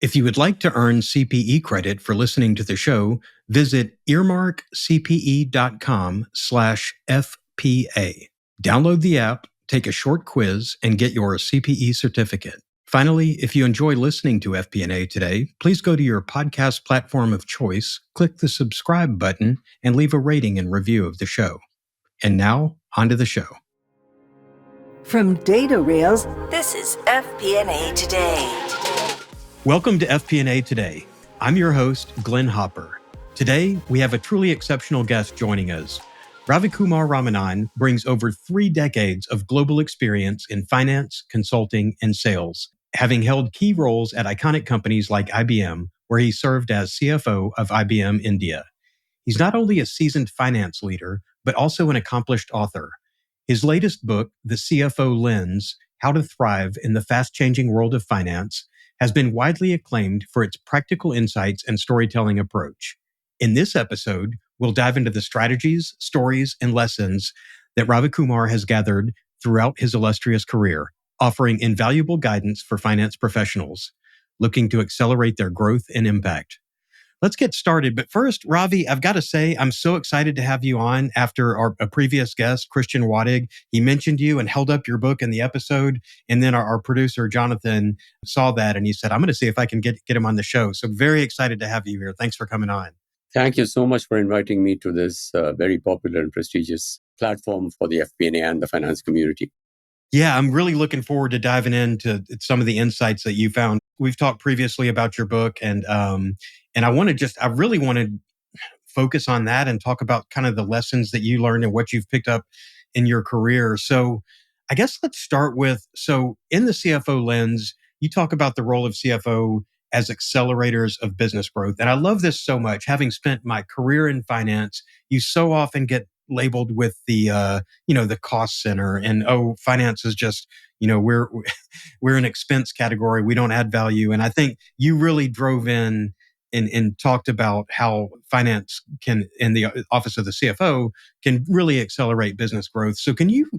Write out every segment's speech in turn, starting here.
If you would like to earn CPE credit for listening to the show, visit earmarkcpe.com/FPA. Download the app, take a short quiz, and get your CPE certificate. Finally, if you enjoy listening to FP&A today, please go to your podcast platform of choice, click the subscribe button, and leave a rating and review of the show. And now, on to the show. From Data Rails, this is FP&A Today. Welcome to FP&A Today. I'm your host, Glenn Hopper. Today, we have a truly exceptional guest joining us. Ravikumar Ramanan brings over 3 decades of global experience in finance, consulting, and sales, having held key roles at iconic companies like IBM, where he served as CFO of IBM India. He's not only a seasoned finance leader, but also an accomplished author. His latest book, The CFO Lens, How to Thrive in the Fast-Changing World of Finance, has been widely acclaimed for its practical insights and storytelling approach. In this episode, we'll dive into the strategies, stories, and lessons that Ravikumar has gathered throughout his illustrious career, offering invaluable guidance for finance professionals looking to accelerate their growth and impact. Let's get started. But first, Ravi, I've got to say, I'm so excited to have you on after a previous guest, Christian Wadig. He mentioned you and held up your book in the episode. And then our producer, Jonathan, saw that and he said, I'm going to see if I can get him on the show. So very excited to have you here. Thanks for coming on. Thank you so much for inviting me to this very popular and prestigious platform for the FP&A and the finance community. Yeah, I'm really looking forward to diving into some of the insights that you found. We've talked previously about your book, and I really want to focus on that and talk about kind of the lessons that you learned and what you've picked up in your career. So I guess let's start with, so in the CFO Lens, you talk about the role of CFO as accelerators of business growth. And I love this so much. Having spent my career in finance, you so often get labeled with the cost center and, finance is just, we're an expense category. We don't add value. And I think you really drove in and talked about how finance can, in the office of the CFO, can really accelerate business growth. So can you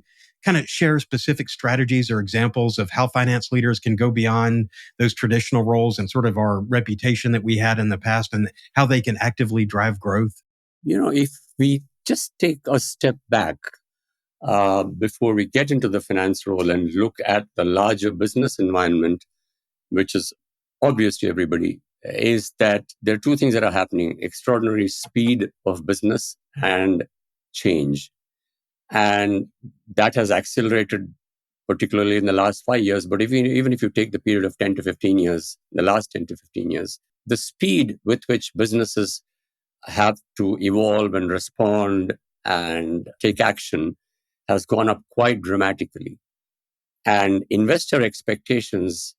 kind of share specific strategies or examples of how finance leaders can go beyond those traditional roles and sort of our reputation that we had in the past and how they can actively drive growth? If we just take a step back before we get into the finance role and look at the larger business environment, which is obvious to everybody, is that there are 2 things that are happening: extraordinary speed of business and change. And that has accelerated, particularly in the last 5 years. But even if you take the period of 10 to 15 years, the last 10 to 15 years, the speed with which businesses have to evolve and respond and take action has gone up quite dramatically. And investor expectations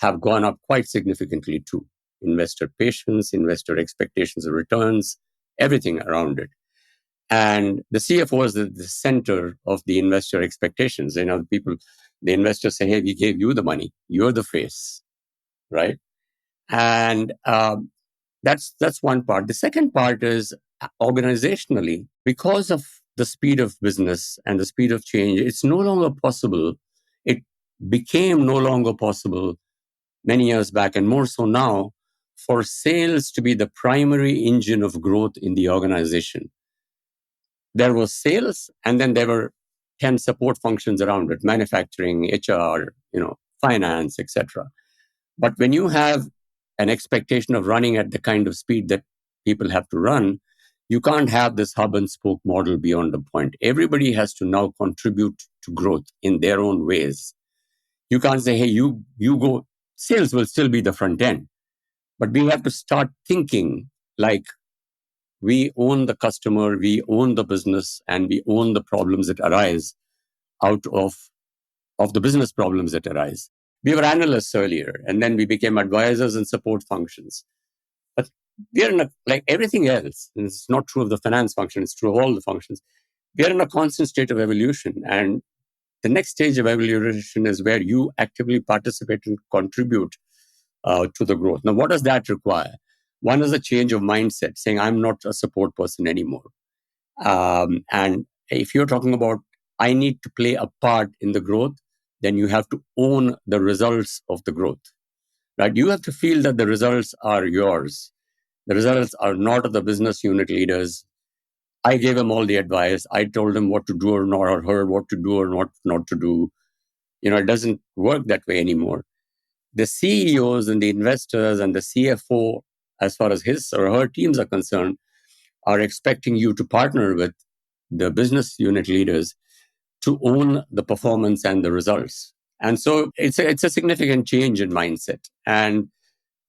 have gone up quite significantly too. Investor patience, investor expectations of returns, everything around it. And the CFO is the center of the investor expectations. The investors say, hey, we gave you the money. You're the face, right? And that's one part. The second part is organizationally, because of the speed of business and the speed of change, it's no longer possible. It became no longer possible many years back, and more so now, for sales to be the primary engine of growth in the organization. There was sales, and then there were 10 support functions around it: manufacturing, HR, finance, etc. But when you have an expectation of running at the kind of speed that people have to run, you can't have this hub and spoke model beyond a point. Everybody has to now contribute to growth in their own ways. You can't say, hey, you go. Sales will still be the front end. But we have to start thinking like we own the customer, we own the business, and we own the problems that arise out of the business problems that arise. We were analysts earlier, and then we became advisors and support functions. But we are like everything else, and it's not true of the finance function, it's true of all the functions. We are in a constant state of evolution. And the next stage of evolution is where you actively participate and contribute to the growth. Now, what does that require? One is a change of mindset, saying I'm not a support person anymore. And if you're talking about I need to play a part in the growth, then you have to own the results of the growth. right? You have to feel that the results are yours. The results are not of the business unit leaders. I gave them all the advice. I told them what to do or not, or her what to do or not to do. It doesn't work that way anymore. The CEOs and the investors and the CFO, as far as his or her teams are concerned, are expecting you to partner with the business unit leaders to own the performance and the results. And so it's a significant change in mindset. And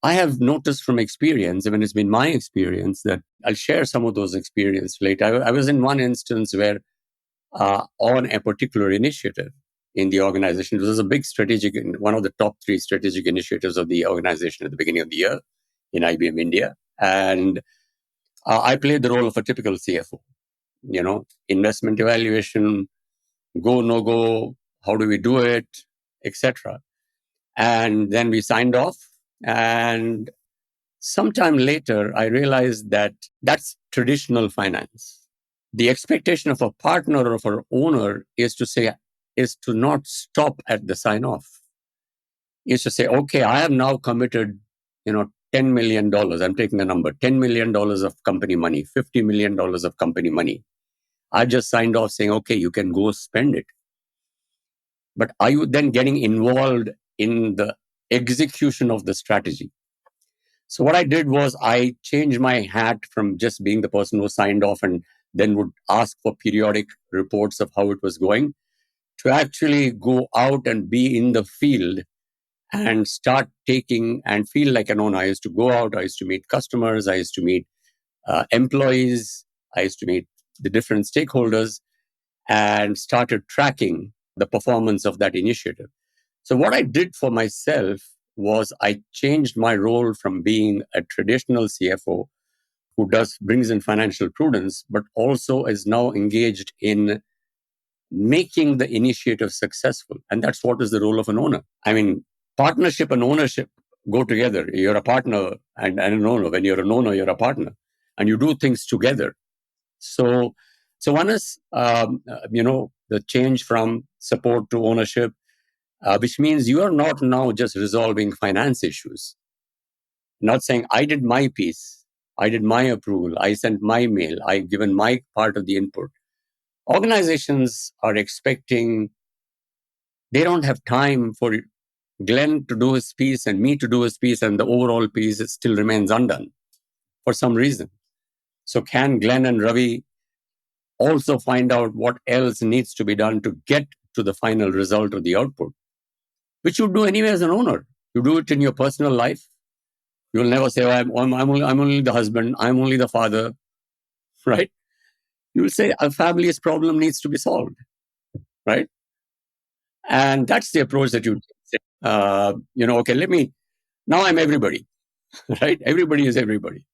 I have noticed from experience, even it's been my experience, that I'll share some of those experiences later. I was in one instance where on a particular initiative in the organization, it was a big strategic, one of the top 3 strategic initiatives of the organization at the beginning of the year in IBM India. And I played the role of a typical CFO, investment evaluation, go, no go, how do we do it, etc. And then we signed off. And sometime later, I realized that that's traditional finance. The expectation of a partner or of an owner is to not stop at the sign off. Is to say, okay, I have now committed, $10 million. I'm taking a number, $10 million of company money, $50 million of company money. I just signed off saying, okay, you can go spend it. But are you then getting involved in the execution of the strategy? So what I did was I changed my hat from just being the person who signed off and then would ask for periodic reports of how it was going to actually go out and be in the field and start taking and feel like an owner. I used to go out, I used to meet customers, I used to meet employees, I used to meet the different stakeholders and started tracking the performance of that initiative. So what I did for myself was I changed my role from being a traditional CFO who brings in financial prudence, but also is now engaged in making the initiative successful. And that's what is the role of an owner. I mean, partnership and ownership go together. You're a partner and an owner. When you're an owner, you're a partner. And you do things together. So one is, the change from support to ownership, which means you are not now just resolving finance issues. Not saying, I did my piece, I did my approval, I sent my mail, I've given my part of the input. Organizations are expecting, they don't have time for Glenn to do his piece and me to do his piece, and the overall piece still remains undone for some reason. So can Glenn and Ravi also find out what else needs to be done to get to the final result of the output, which you do anyway as an owner? You do it in your personal life. You'll never say, I'm only the husband, I'm only the father, right? You will say a family's problem needs to be solved, right? And that's the approach that you take. Okay, now I'm everybody, right? Everybody is everybody.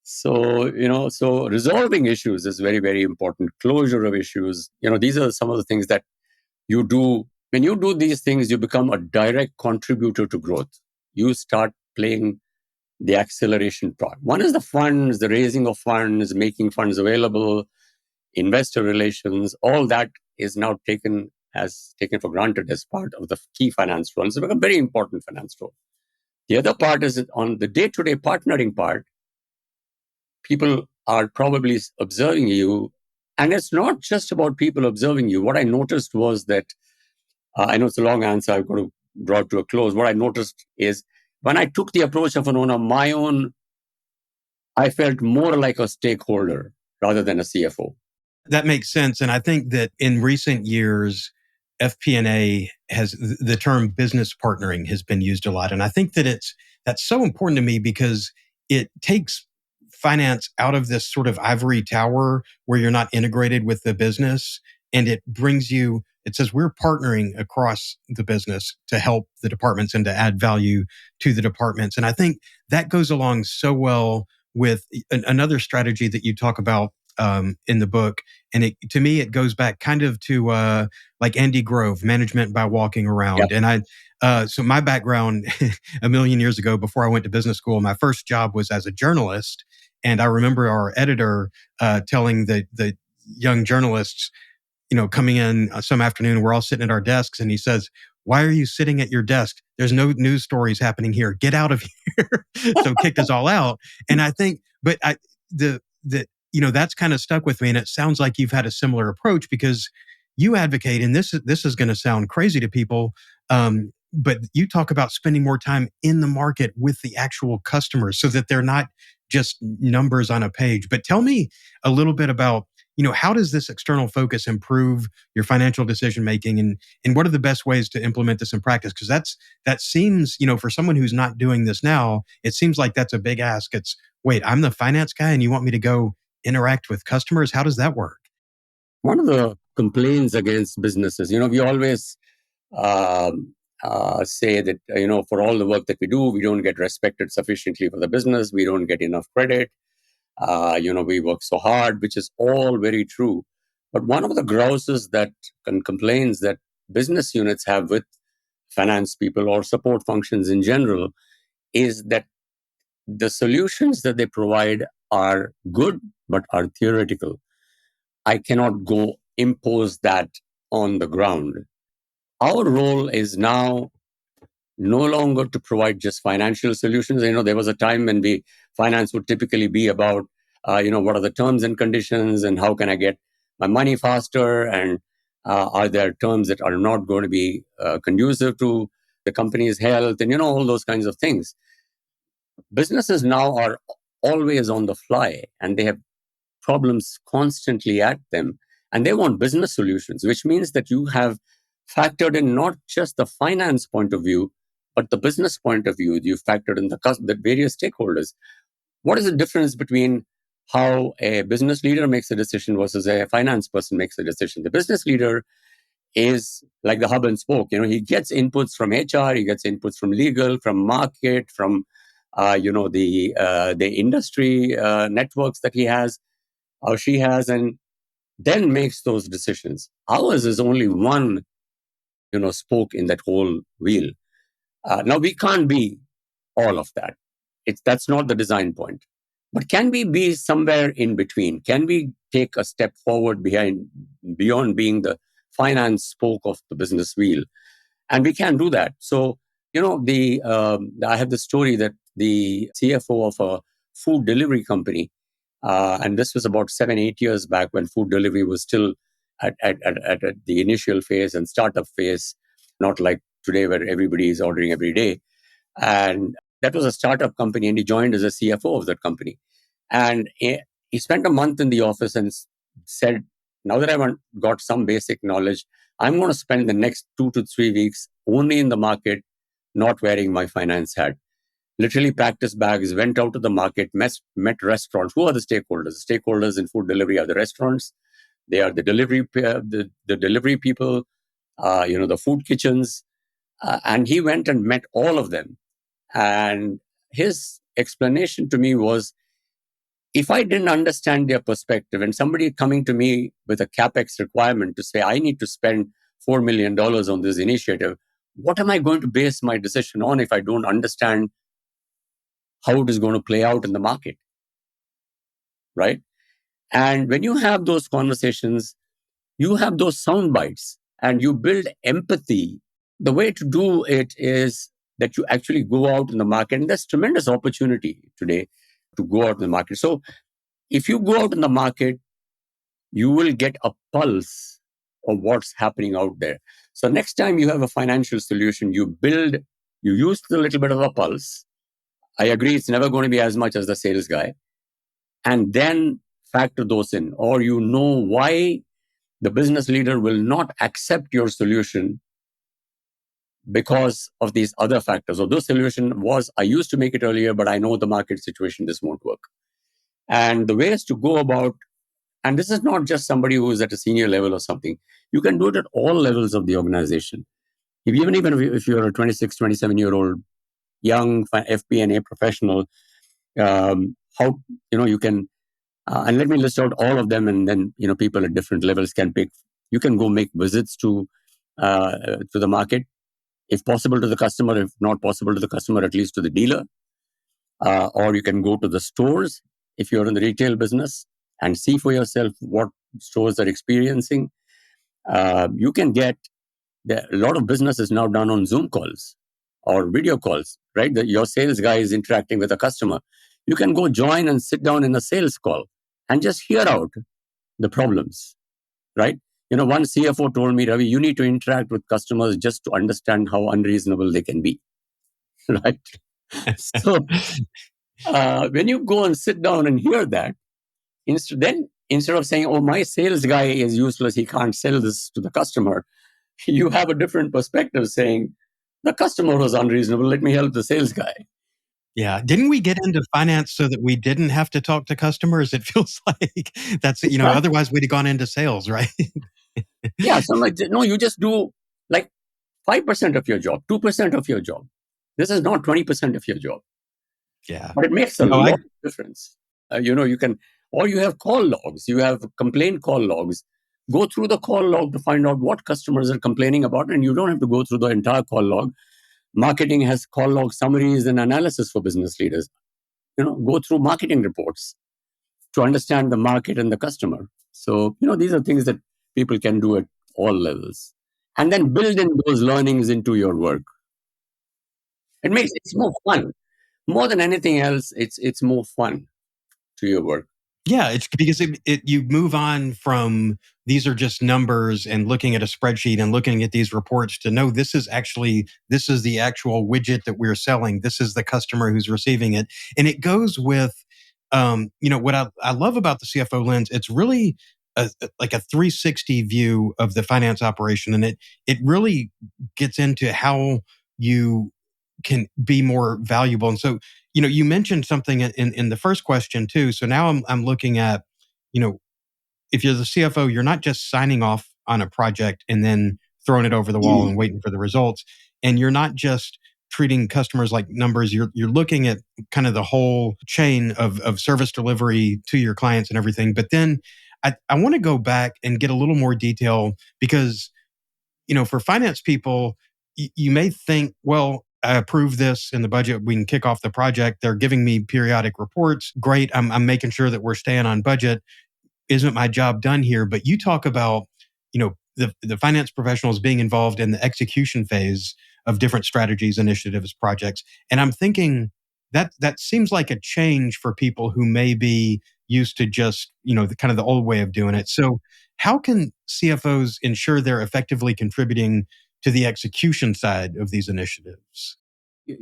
So, so resolving issues is very, very important. Closure of issues, these are some of the things that you do. When you do these things, you become a direct contributor to growth. You start playing the acceleration part. One is the funds, the raising of funds, making funds available, investor relations, all that is now taken for granted as part of the key finance role. It's a very important finance role. The other part is on the day-to-day partnering part, people are probably observing you. And it's not just about people observing you. What I noticed was that, I know it's a long answer, I've got to draw it to a close. What I noticed is when I took the approach of an owner, I felt more like a stakeholder rather than a CFO. That makes sense. And I think that in recent years, FP&A has the term business partnering has been used a lot. And I think that that's so important to me because it takes finance out of this sort of ivory tower where you're not integrated with the business. And it says we're partnering across the business to help the departments and to add value to the departments. And I think that goes along so well with another strategy that you talk about in the book. And to me, it goes back kind of to like Andy Grove, management by walking around. Yep. And so my background a million years ago, before I went to business school, my first job was as a journalist. And I remember our editor telling the young journalists, coming in some afternoon, we're all sitting at our desks, and he says, why are you sitting at your desk? There's no news stories happening here. Get out of here. So kicked us all out. And I think, but that's kind of stuck with me. And it sounds like you've had a similar approach because you advocate, and this is going to sound crazy to people, but you talk about spending more time in the market with the actual customers so that they're not just numbers on a page. But tell me a little bit about, how does this external focus improve your financial decision making, and what are the best ways to implement this in practice? Because that seems, for someone who's not doing this now, it seems like that's a big ask. It's, wait, I'm the finance guy and you want me to go interact with customers? How does that work? One of the complaints against businesses, we always say that, for all the work that we do, we don't get respected sufficiently for the business. We don't get enough credit. We work so hard, which is all very true. But one of the grouses and complaints that business units have with finance people or support functions in general is that the solutions that they provide are good, but are theoretical. I cannot go impose that on the ground. Our role is now no longer to provide just financial solutions. There was a time when finance would typically be about, what are the terms and conditions and how can I get my money faster? And are there terms that are not going to be conducive to the company's health? And, all those kinds of things. Businesses now are always on the fly and they have problems constantly at them. And they want business solutions, which means that you have factored in not just the finance point of view, but the business point of view. You factored in the various stakeholders. What is the difference between how a business leader makes a decision versus a finance person makes a decision? The business leader is like the hub and spoke. He gets inputs from HR, he gets inputs from legal, from market, from the industry networks that he has or she has, and then makes those decisions. Ours is only one, spoke in that whole wheel. Now we can't be all of that. That's not the design point. But can we be somewhere in between? Can we take a step forward beyond being the finance spoke of the business wheel? And we can do that. So, I have the story that the CFO of a food delivery company, and this was about 7-8 years back when food delivery was still at the initial phase and startup phase, not like today where everybody is ordering every day. And that was a startup company, and he joined as a CFO of that company. And he spent a month in the office and said, now that I've got some basic knowledge, I'm going to spend the next 2 to 3 weeks only in the market, not wearing my finance hat. Literally packed his bags, went out to the market, met restaurants. Who are the stakeholders? The stakeholders in food delivery are the restaurants. They are the delivery people, the food kitchens. And he went and met all of them. And his explanation to me was, if I didn't understand their perspective and somebody coming to me with a CapEx requirement to say, I need to spend $4 million on this initiative, what am I going to base my decision on if I don't understand how it is going to play out in the market? Right? And when you have those conversations, you have those sound bites and you build empathy. The way to do it is that you actually go out in the market, and there's tremendous opportunity today to go out in the market. So if you go out in the market, you will get a pulse of what's happening out there. So next time you have a financial solution, you use a little bit of a pulse. I agree, it's never going to be as much as the sales guy. And then factor those in, or why the business leader will not accept your solution because of these other factors. Or those solution was, I used to make it earlier, but I know the market situation, this won't work. And the ways to go about, and this is not just somebody who is at a senior level or something, you can do it at all levels of the organization. Even if you're a 26, 27-year-old young FP&A professional, how, you can, and let me list out all of them, and then, people at different levels can pick. You can go make visits to the market, if possible to the customer, if not possible to the customer, at least to the dealer. Or you can go to the stores if you're in the retail business and see for yourself what stores are experiencing. You can get A lot of business is now done on Zoom calls or video calls, right? Your sales guy is interacting with a customer. You can go join and sit down in a sales call and just hear out the problems, right? One CFO told me, Ravi, you need to interact with customers just to understand how unreasonable they can be, right? So when you go and sit down and hear that, instead of saying, oh, my sales guy is useless, he can't sell this to the customer, you have a different perspective saying, the customer was unreasonable, let me help the sales guy. Yeah. Didn't we get into finance so that we didn't have to talk to customers? It feels like that's, otherwise we'd have gone into sales, right? Yeah. So no, you just do like 5% of your job, 2% of your job. This is not 20% of your job. Yeah. But it makes a lot of difference. You can, or you have call logs, you have complaint call logs. Go through the call log to find out what customers are complaining about, and you don't have to go through the entire call log. Marketing has call log summaries and analysis for business leaders. Go through marketing reports to understand the market and the customer. So, these are things that people can do at all levels. And then build in those learnings into your work. It's more fun. More than anything else, it's more fun to your work. Yeah, it's because you move on from these are just numbers and looking at a spreadsheet and looking at these reports to know this is the actual widget that we're selling. This is the customer who's receiving it. And it goes with, what I love about the CFO Lens. It's really like a 360 view of the finance operation. And it really gets into how you can be more valuable. And so, you mentioned something in the first question too. So now I'm looking at, if you're the CFO, you're not just signing off on a project and then throwing it over the wall and waiting for the results. And you're not just treating customers like numbers. You're looking at kind of the whole chain of service delivery to your clients and everything. But then I want to go back and get a little more detail because, for finance people, you may think, well, I approve this in the budget. We can kick off the project. They're giving me periodic reports. Great. I'm making sure that we're staying on budget. Isn't my job done here? But you talk about, the finance professionals being involved in the execution phase of different strategies, initiatives, projects. And I'm thinking that seems like a change for people who may be used to just, the kind of the old way of doing it. So how can CFOs ensure they're effectively contributing to the execution side of these initiatives?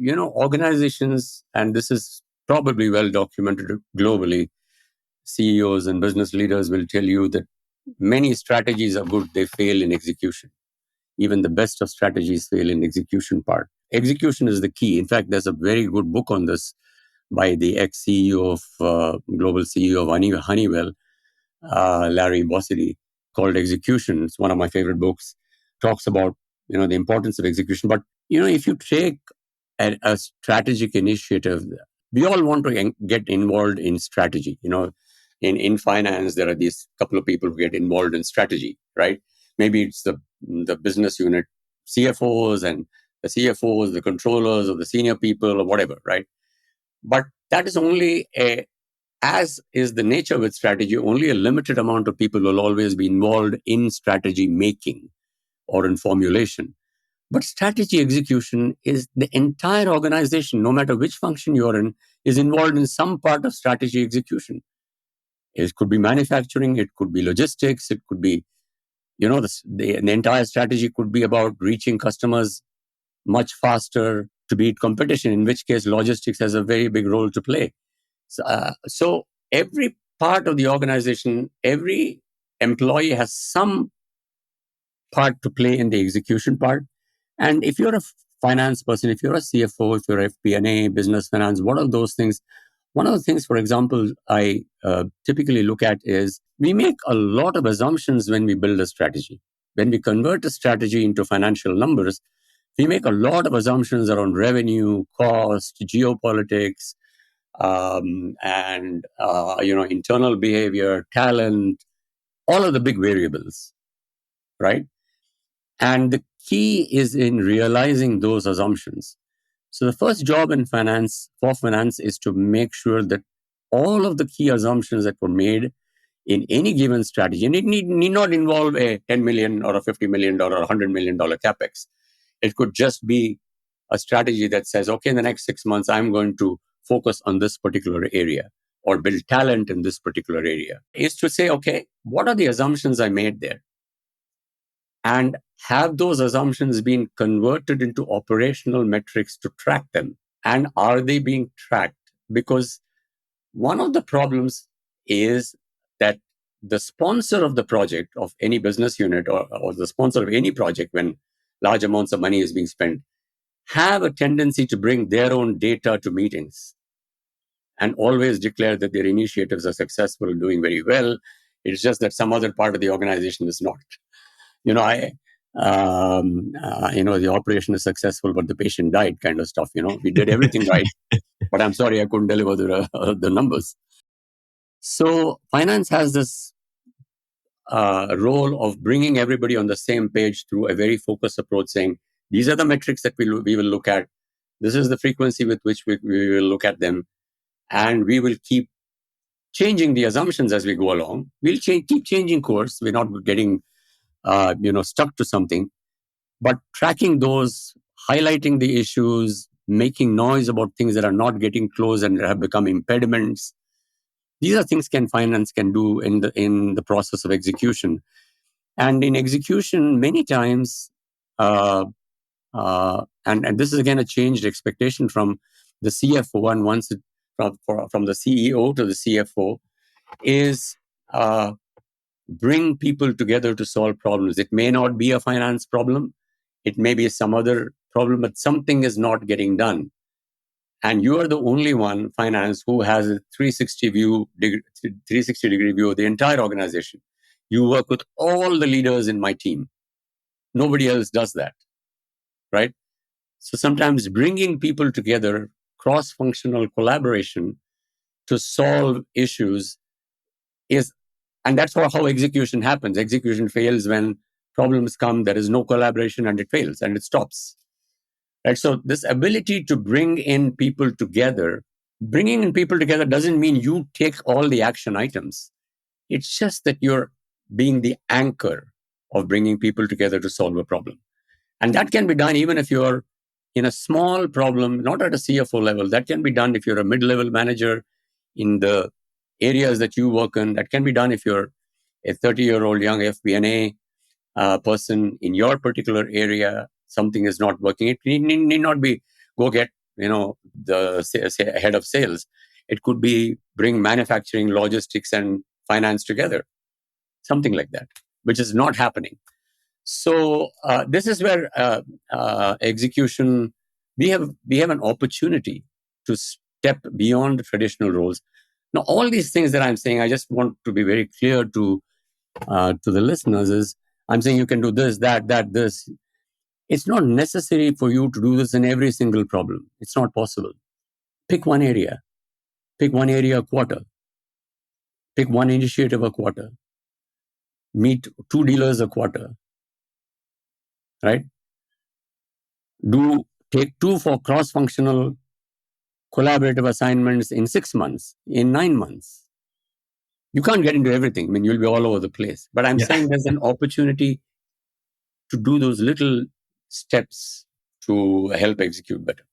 Organizations, and this is probably well documented globally, CEOs and business leaders will tell you that many strategies are good, they fail in execution. Even the best of strategies fail in execution part. Execution is the key. In fact, there's a very good book on this by the ex-CEO of global CEO of Honeywell, Larry Bossidy, called Execution. It's one of my favorite books. Talks about the importance of execution. But if you take a strategic initiative, we all want to get involved in strategy. In finance, there are these couple of people who get involved in strategy, right? Maybe it's the business unit CFOs and the CFOs, the controllers, or the senior people, or whatever, right? But that is only as is the nature with strategy, only a limited amount of people will always be involved in strategy making or in formulation. But strategy execution is the entire organization, no matter which function you're in, is involved in some part of strategy execution. It could be manufacturing, it could be logistics, it could be, the entire strategy could be about reaching customers much faster to beat competition, in which case logistics has a very big role to play. So every part of the organization, every employee has some part to play in the execution part. And if you're a finance person, if you're a CFO, if you're FP&A, business finance, what are those things? One of the things, for example, I typically look at is we make a lot of assumptions when we build a strategy. When we convert a strategy into financial numbers, we make a lot of assumptions around revenue, cost, geopolitics, and internal behavior, talent, all of the big variables, right? And the key is in realizing those assumptions. So the first job in finance is to make sure that all of the key assumptions that were made in any given strategy, and it need not involve a $10 million or a $50 million or $100 million capex. It could just be a strategy that says, okay, in the next 6 months, I'm going to focus on this particular area or build talent in this particular area, is to say, okay, what are the assumptions I made there? And have those assumptions been converted into operational metrics to track them? And are they being tracked? Because one of the problems is that the sponsor of the project of any business unit or the sponsor of any project, when large amounts of money is being spent, have a tendency to bring their own data to meetings and always declare that their initiatives are successful, doing very well. It's just that some other part of the organization is not. The operation is successful, but the patient died, kind of stuff. We did everything right, but I'm sorry, I couldn't deliver the numbers. So finance has this role of bringing everybody on the same page through a very focused approach, saying, these are the metrics that we will look at. This is the frequency with which we will look at them. And we will keep changing the assumptions as we go along. We'll keep changing course. We're not getting stuck to something, but tracking those, highlighting the issues, making noise about things that are not getting closed and have become impediments. These are things finance can do in the process of execution. And in execution, many times, and this is again a changed expectation from the CFO, and once from the CEO to the CFO, is bring people together to solve problems. It may not be a finance problem. It may be some other problem, but something is not getting done. And you are the only one, finance, who has a 360-degree view of the entire organization. You work with all the leaders in my team. Nobody else does that, right? So sometimes bringing people together, cross-functional collaboration to solve issues and that's how execution happens. Execution fails when problems come, there is no collaboration, and it fails and it stops. Right? So this ability to bringing in people together doesn't mean you take all the action items. It's just that you're being the anchor of bringing people together to solve a problem. And that can be done even if you're in a small problem, not at a CFO level. That can be done if you're a mid-level manager in the areas that you work in. That can be done if you're a 30-year-old young FP&A person in your particular area. Something is not working. It need not be go get the head of sales. It could be bring manufacturing, logistics, and finance together. Something like that, which is not happening. So this is where execution, we have an opportunity to step beyond the traditional roles. Now, all these things that I'm saying, I just want to be very clear to the listeners is, I'm saying you can do this, that, this. It's not necessary for you to do this in every single problem. It's not possible. Pick one area. Pick one area a quarter. Pick one initiative a quarter. Meet 2 dealers a quarter. Right? Take 2 for cross-functional collaborative assignments in 6 months, in 9 months. You can't get into everything. I mean, you'll be all over the place. But I'm saying there's an opportunity to do those little steps to help execute better.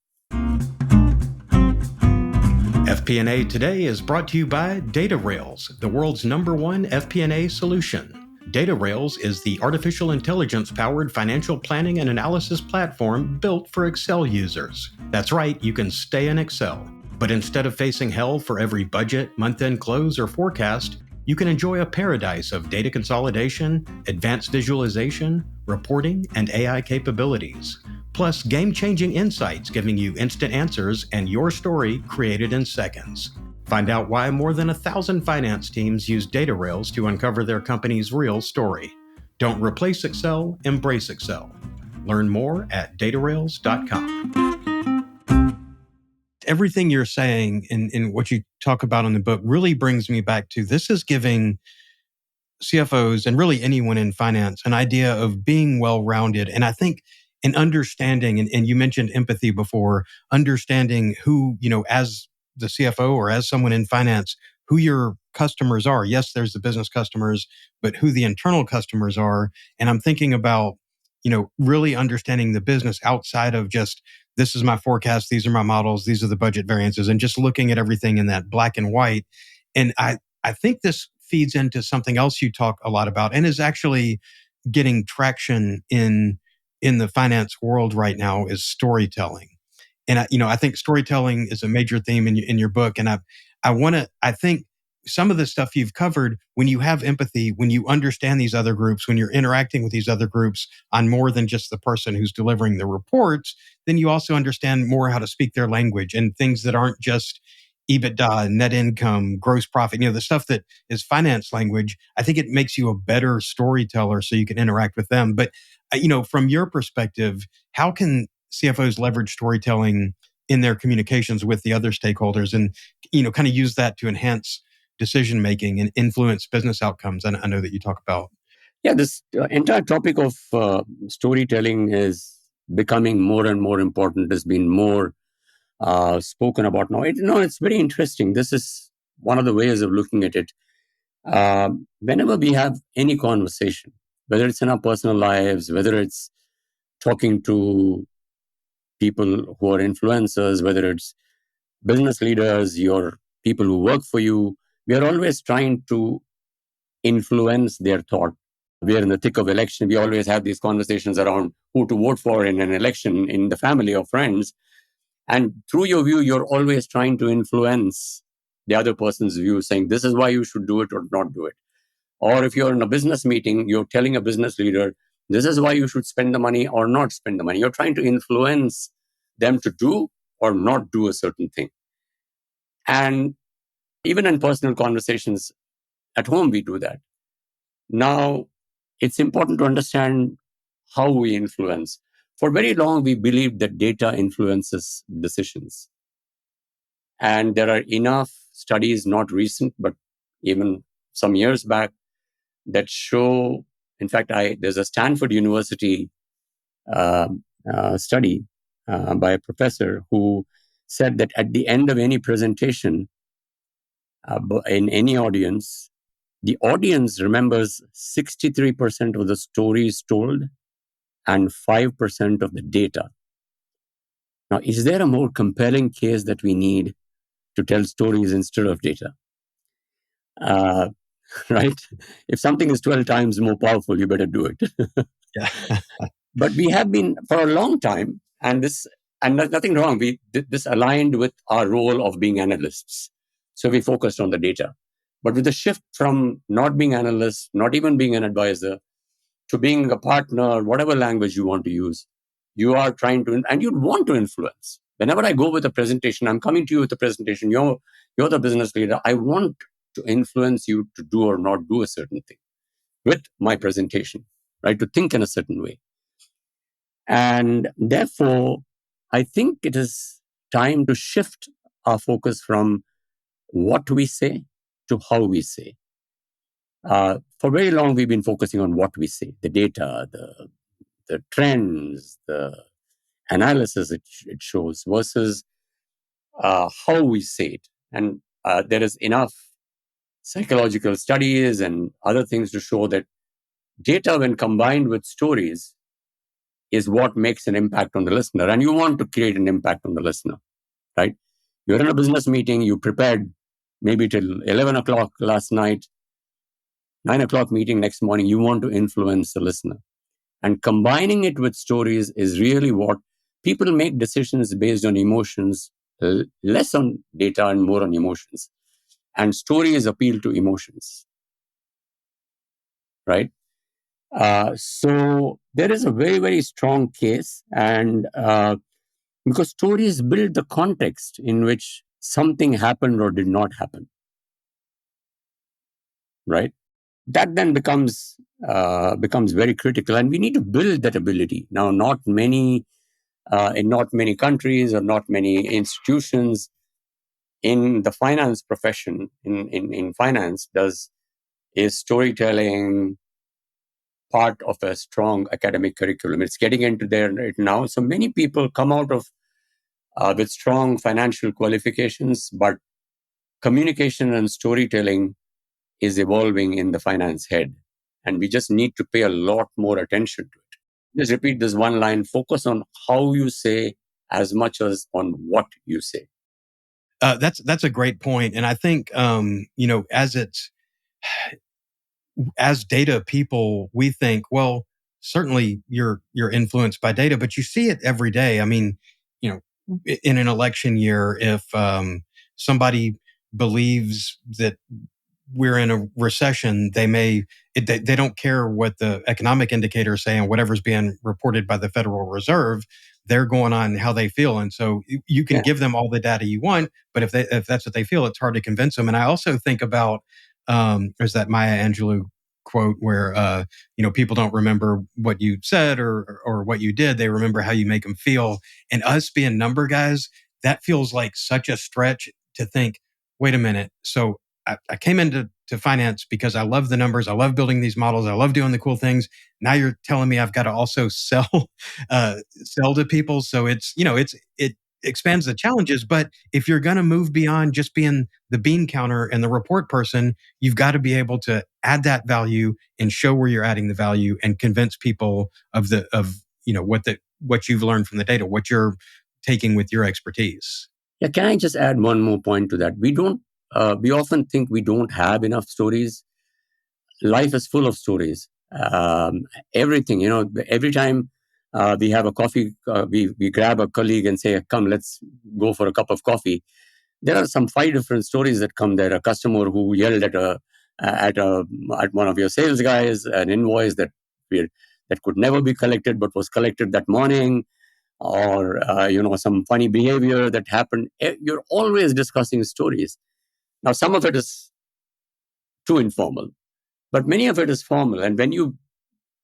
FP&A Today is brought to you by DataRails, the world's #1 FP&A solution. DataRails is the artificial intelligence-powered financial planning and analysis platform built for Excel users. That's right, you can stay in Excel. But instead of facing hell for every budget, month-end close, or forecast, you can enjoy a paradise of data consolidation, advanced visualization, reporting, and AI capabilities. Plus game-changing insights giving you instant answers and your story created in seconds. Find out why more than 1,000 finance teams use DataRails to uncover their company's real story. Don't replace Excel, embrace Excel. Learn more at datarails.com. Everything you're saying and what you talk about in the book really brings me back to, this is giving CFOs and really anyone in finance an idea of being well-rounded. And I think in understanding, and you mentioned empathy before, understanding who, as the CFO or as someone in finance, who your customers are. Yes, there's the business customers, but who the internal customers are. And I'm thinking about, really understanding the business outside of just, this is my forecast, these are my models, these are the budget variances, and just looking at everything in that black and white. And I think this feeds into something else you talk a lot about and is actually getting traction in the finance world right now, is storytelling. And I think storytelling is a major theme in your book. And I think some of the stuff you've covered, when you have empathy, when you understand these other groups, when you're interacting with these other groups on more than just the person who's delivering the reports, then you also understand more how to speak their language and things that aren't just EBITDA, net income, gross profit, the stuff that is finance language. I think it makes you a better storyteller so you can interact with them. But, from your perspective, how can CFOs leverage storytelling in their communications with the other stakeholders and, kind of use that to enhance decision making and influence business outcomes? And I know that you talk about. Yeah, this entire topic of storytelling is becoming more and more important. Has been more spoken about now. It's very interesting. This is one of the ways of looking at it. Whenever we have any conversation, whether it's in our personal lives, whether it's talking to people who are influencers, whether it's business leaders, your people who work for you, we are always trying to influence their thought. We are in the thick of election. We always have these conversations around who to vote for in an election in the family or friends. And through your view, you're always trying to influence the other person's view, saying, this is why you should do it or not do it. Or if you're in a business meeting, you're telling a business leader, this is why you should spend the money or not spend the money. You're trying to influence them to do or not do a certain thing. And even in personal conversations at home, we do that. Now, it's important to understand how we influence. For very long, we believed that data influences decisions. And there are enough studies, not recent, but even some years back, that show, in fact, there's a Stanford University study by a professor who said that at the end of any presentation in any audience, the audience remembers 63% of the stories told and 5% of the data. Now, is there a more compelling case that we need to tell stories instead of data? Right? If something is 12 times more powerful, you better do it. Yeah. But we have been for a long time, and nothing wrong. This aligned with our role of being analysts. So we focused on the data. But with the shift from not being analysts, not even being an advisor, to being a partner, whatever language you want to use, you are trying to, and you'd want to influence. Whenever I go with a presentation, I'm coming to you with a presentation. You're the business leader. I want to influence you to do or not do a certain thing with my presentation, right? To think in a certain way. And therefore, I think it is time to shift our focus from what we say to how we say. For very long, we've been focusing on what we say, the data, the trends, the analysis it shows versus how we say it. And there is enough psychological studies and other things to show that data, when combined with stories, is what makes an impact on the listener. And you want to create an impact on the listener, right? You're in a business meeting, you prepared maybe till 11 o'clock last night, 9 o'clock meeting next morning, you want to influence the listener. And combining it with stories is really what people make decisions based on emotions, less on data and more on emotions. And stories appeal to emotions, right? So there is a very, very strong case, and because stories build the context in which something happened or did not happen, right? That then becomes very critical, and we need to build that ability. Now, in not many countries or not many institutions in the finance profession, in finance, is storytelling part of a strong academic curriculum. It's getting into there right now. So many people come out of with strong financial qualifications, but communication and storytelling is evolving in the finance head. And we just need to pay a lot more attention to it. Just repeat this one line: focus on how you say as much as on what you say. That's a great point, and I think as data people, we think, well, certainly you're influenced by data, but you see it every day. I mean, in an election year, if somebody believes that we're in a recession, they don't care what the economic indicators say and whatever's being reported by the Federal Reserve. They're going on how they feel, and so you can give them all the data you want, but if that's what they feel, it's hard to convince them. And I also think about there's that Maya Angelou quote where people don't remember what you said or what you did; they remember how you make them feel. And us being number guys, that feels like such a stretch to think. Wait a minute, so I came into finance because I love the numbers. I love building these models. I love doing the cool things. Now you're telling me I've got to also sell to people. So it expands the challenges. But if you're going to move beyond just being the bean counter and the report person, you've got to be able to add that value and show where you're adding the value and convince people of what you've learned from the data, what you're taking with your expertise. Yeah, can I just add one more point to that? We often think we don't have enough stories. Life is full of stories. Everything, every time we have a coffee, we grab a colleague and say, come, let's go for a cup of coffee. There are some 5 different stories that come there. A customer who yelled at one of your sales guys, an invoice that could never be collected but was collected that morning, or some funny behavior that happened. You're always discussing stories. Now, some of it is too informal, but many of it is formal. And when you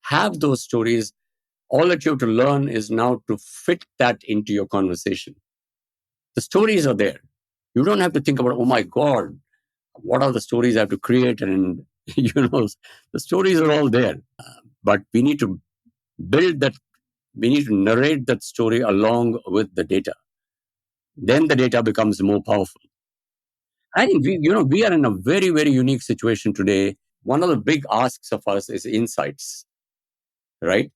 have those stories, all that you have to learn is now to fit that into your conversation. The stories are there. You don't have to think about, oh my God, what are the stories I have to create? And, the stories are all there. But we need to build that. We need to narrate that story along with the data. Then the data becomes more powerful. I think we are in a very, very unique situation today. One of the big asks of us is insights, right?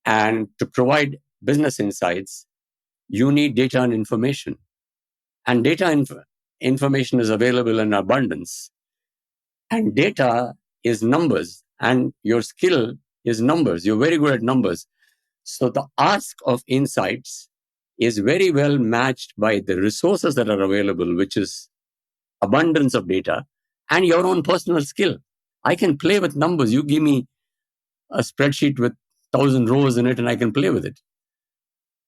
And to provide business insights, you need data and information. And information is available in abundance. And data is numbers. And your skill is numbers. You're very good at numbers. So the ask of insights is very well matched by the resources that are available, which is abundance of data and your own personal skill. I can play with numbers. You give me a spreadsheet with 1,000 rows in it and I can play with it.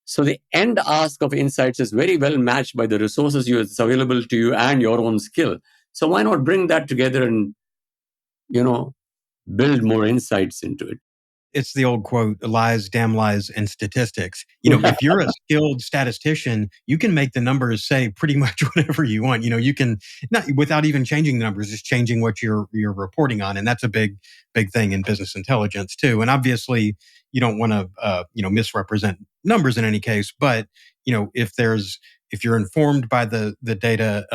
So the end ask of insights is very well matched by the resources it's available to you and your own skill. So why not bring that together and, build more insights into it? It's the old quote, lies, damn lies, and statistics. If you're a skilled statistician, you can make the numbers say pretty much whatever you want. You can, not without even changing the numbers, just changing what you're reporting on. And that's a big thing in business intelligence too. And obviously you don't want to, misrepresent numbers in any case, but if you're informed by the data,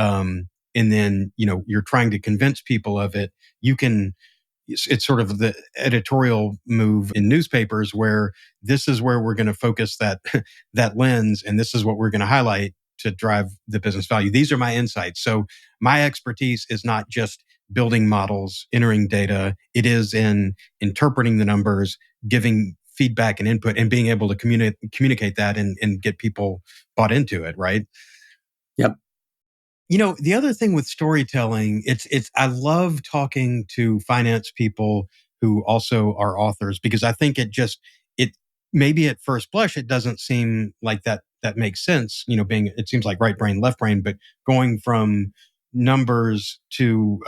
and then, you're trying to convince people of it, you can, it's sort of the editorial move in newspapers where this is where we're going to focus that lens, and this is what we're going to highlight to drive the business value. These are my insights. So my expertise is not just building models, entering data. It is in interpreting the numbers, giving feedback and input, and being able to communicate that and get people bought into it, right? Yep. The other thing with storytelling, I love talking to finance people who also are authors, because I think it maybe at first blush, it doesn't seem like that makes sense, it seems like right brain, left brain, but going from numbers to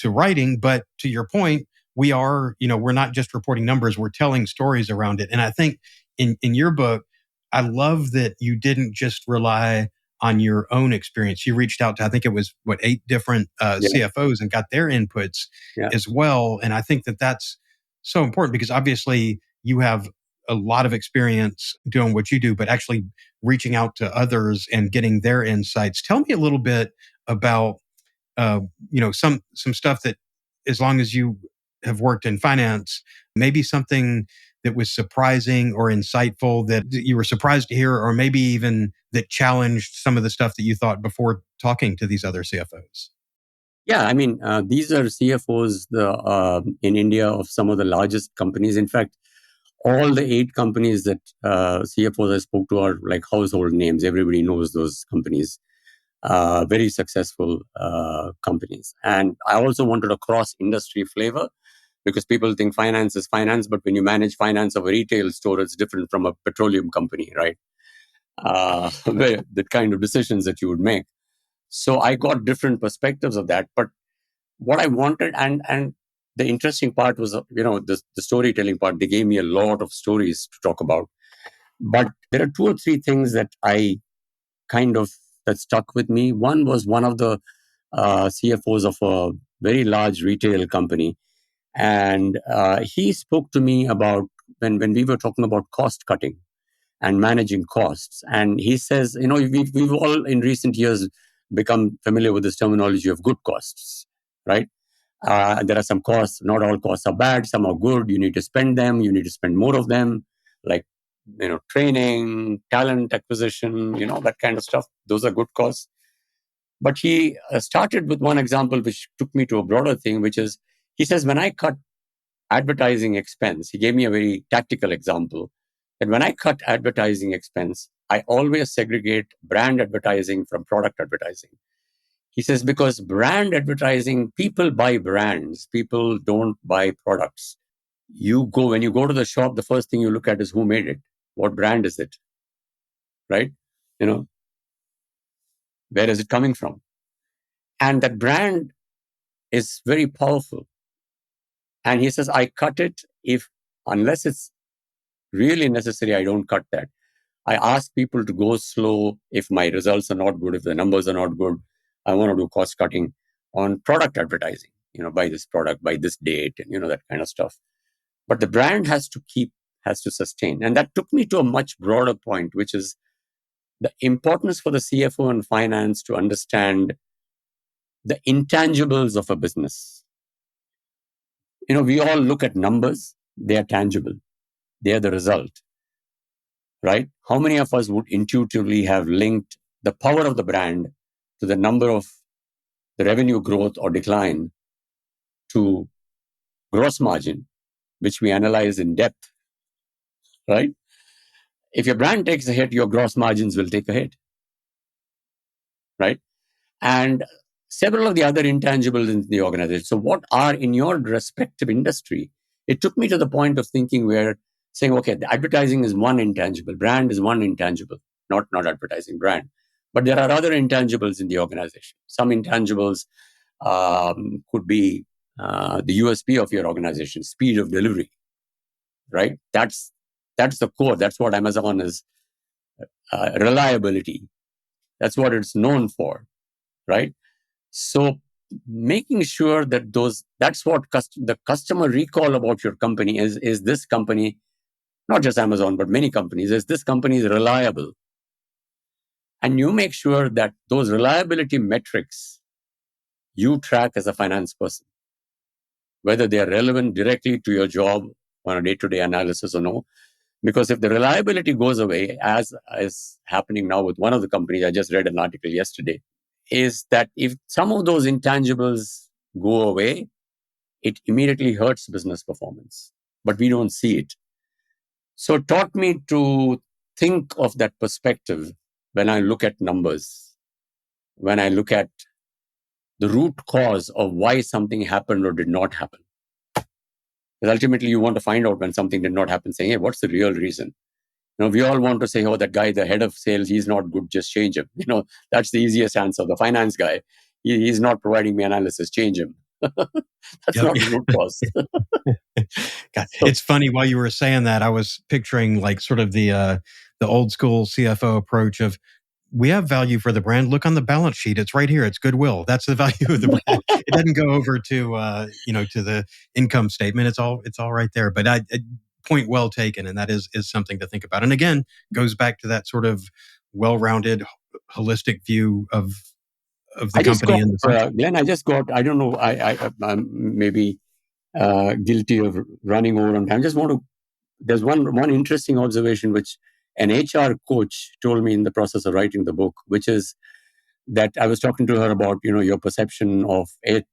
writing. But to your point, we're not just reporting numbers, we're telling stories around it. And I think in your book, I love that you didn't just rely on your own experience. You reached out to, I think it was 8 different CFOs and got their inputs as well. And I think that that's so important, because obviously you have a lot of experience doing what you do, but actually reaching out to others and getting their insights. Tell me a little bit about, some stuff that as long as you have worked in finance, maybe something that was surprising or insightful that you were surprised to hear, or maybe even that challenged some of the stuff that you thought before talking to these other CFOs? Yeah, I mean, these are CFOs in India of some of the largest companies. In fact, all the 8 companies that CFOs I spoke to are like household names. Everybody knows those companies. Very successful companies. And I also wanted a cross-industry flavor because people think finance is finance, but when you manage finance of a retail store, it's different from a petroleum company, right? The kind of decisions that you would make. So I got different perspectives of that. But what I wanted, and the interesting part was, the storytelling part. They gave me a lot of stories to talk about. But there are 2 or 3 things that that stuck with me. One was one of the CFOs of a very large retail company. And he spoke to me about when we were talking about cost cutting and managing costs. And he says, we've all in recent years become familiar with this terminology of good costs, right? There are some costs, not all costs are bad, some are good. You need to spend them, you need to spend more of them, like, training, talent acquisition, that kind of stuff. Those are good costs. But he started with one example, which took me to a broader thing, which is, he says, when I cut advertising expense, he gave me a very tactical example, that when I cut advertising expense, I always segregate brand advertising from product advertising. He says, because brand advertising, people buy brands, people don't buy products. When you go to the shop, the first thing you look at is who made it, what brand is it, right? Where is it coming from? And that brand is very powerful. And he says, I cut it unless it's really necessary, I don't cut that. I ask people to go slow if my results are not good, if the numbers are not good. I want to do cost cutting on product advertising, buy this product, by this date, and, that kind of stuff. But the brand has to sustain. And that took me to a much broader point, which is the importance for the CFO and finance to understand the intangibles of a business. We all look at numbers, they are tangible, they are the result, right? How many of us would intuitively have linked the power of the brand to the number of the revenue growth or decline to gross margin, which we analyze in depth, right? If your brand takes a hit, your gross margins will take a hit, right? And several of the other intangibles in the organization. So what are in your respective industry? It took me to the point of thinking where saying, okay, the advertising is one intangible, brand is one intangible, not advertising, brand. But there are other intangibles in the organization. Some intangibles could be the USP of your organization, speed of delivery, right? That's the core. That's what Amazon is, reliability. That's what it's known for, right? So making sure that that's what the customer recall about your company is this company, not just Amazon, but many companies, is this company is reliable. And you make sure that those reliability metrics you track as a finance person, whether they are relevant directly to your job on a day-to-day analysis or no. Because if the reliability goes away, as is happening now with one of the companies, I just read an article yesterday, is that if some of those intangibles go away, it immediately hurts business performance. But we don't see it. So it taught me to think of that perspective when I look at numbers, when I look at the root cause of why something happened or did not happen. Because ultimately, you want to find out when something did not happen, saying, hey, what's the real reason? We all want to say, oh, that guy, the head of sales, he's not good, just change him. That's the easiest answer. The finance guy, he's not providing me analysis, change him. That's not the root cause. God, it's funny, while you were saying that, I was picturing like sort of the old school CFO approach of, we have value for the brand. Look on the balance sheet. It's right here. It's goodwill. That's the value of the brand. It doesn't go over to to the income statement. It's all right there. But point well taken, and that is something to think about. And again, goes back to that sort of well-rounded, holistic view of of the I just got, company and the function. Glenn, I don't know, I'm maybe guilty of running over on time. There's one interesting observation which an HR coach told me in the process of writing the book, which is that I was talking to her about, your perception of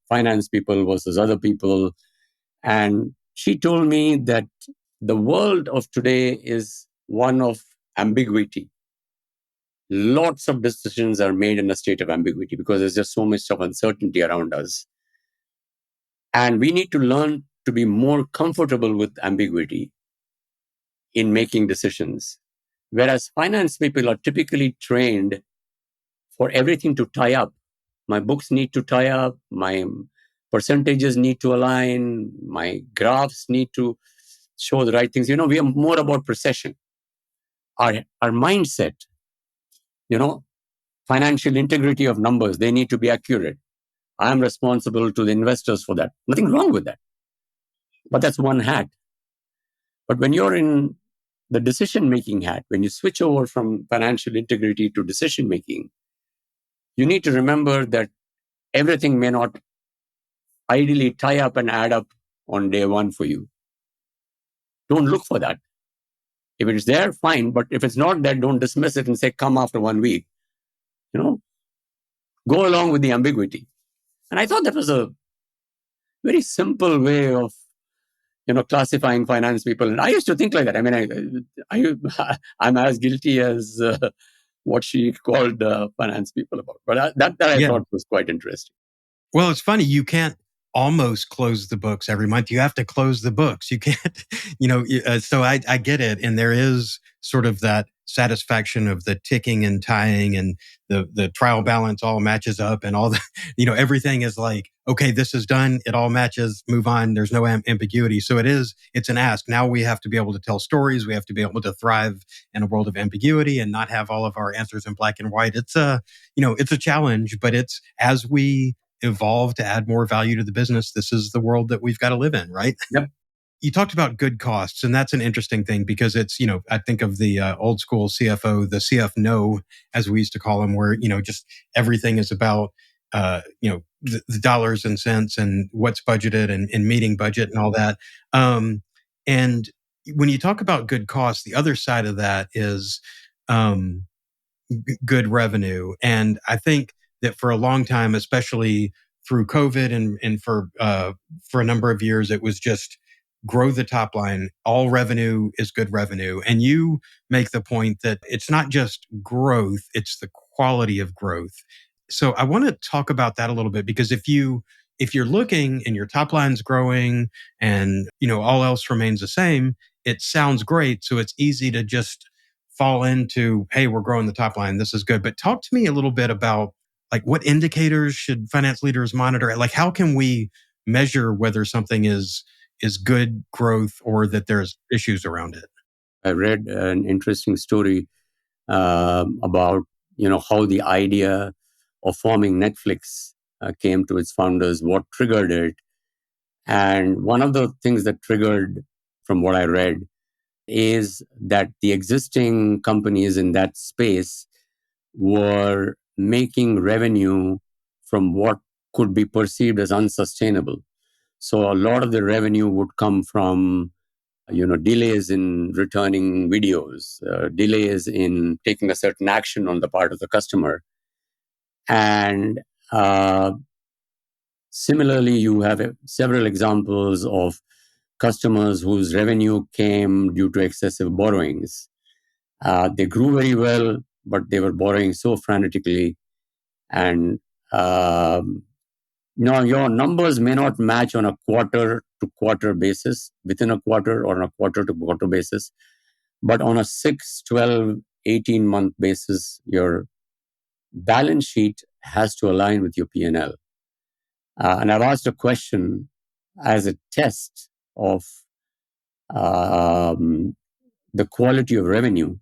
finance people versus other people. And she told me that the world of today is one of ambiguity. Lots of decisions are made in a state of ambiguity because there's just so much of uncertainty around us. And we need to learn to be more comfortable with ambiguity in making decisions. Whereas finance people are typically trained for everything to tie up. My books need to tie up, my percentages need to align, my graphs need to show the right things. We are more about precision. Our mindset, financial integrity of numbers, they need to be accurate. I am responsible to the investors for that. Nothing wrong with that. But that's one hat. But when you're in the decision-making hat, when you switch over from financial integrity to decision-making, you need to remember that everything may not ideally tie up and add up on day one for you. Don't look for that. If it's there, fine. But if it's not there, don't dismiss it and say, come after 1 week. Go along with the ambiguity. And I thought that was a very simple way of, classifying finance people. And I used to think like that. I mean, I'm as guilty as what she called finance people about. But that I Yeah. thought was quite interesting. Well, it's funny. You can't almost close the books every month. You have to close the books. You can't, so I get it. And there is sort of that satisfaction of the ticking and tying and the trial balance all matches up and all the, everything is like, okay, this is done. It all matches, move on. There's no ambiguity. So it's an ask. Now we have to be able to tell stories. We have to be able to thrive in a world of ambiguity and not have all of our answers in black and white. It's it's a challenge, but it's as we evolve to add more value to the business, this is the world that we've got to live in, right? Yep. You talked about good costs, and that's an interesting thing because it's, I think of the old school CFO, the CFO, as we used to call him, where, just everything is about, the dollars and cents and what's budgeted and meeting budget and all that. And when you talk about good costs, the other side of that is good revenue. And I think that for a long time, especially through COVID and for a number of years, it was just grow the top line. All revenue is good revenue. And you make the point that it's not just growth, it's the quality of growth. So I want to talk about that a little bit, because if you're looking and your top line's growing and, all else remains the same, it sounds great. So it's easy to just fall into, hey, we're growing the top line. This is good. But talk to me a little bit about, like, what indicators should finance leaders monitor? Like, how can we measure whether something is good growth or that there's issues around it? I read an interesting story about, how the idea of forming Netflix came to its founders, what triggered it. And one of the things that triggered, from what I read, is that the existing companies in that space were making revenue from what could be perceived as unsustainable. So a lot of the revenue would come from, delays in returning videos, delays in taking a certain action on the part of the customer. And similarly, you have several examples of customers whose revenue came due to excessive borrowings. They grew very well, but they were borrowing so frantically. And your numbers may not match on a quarter-to-quarter basis, within a quarter, or on a quarter-to-quarter basis. But on a 6, 12, 18-month basis, your balance sheet has to align with your P&L. And I've asked a question as a test of the quality of revenue,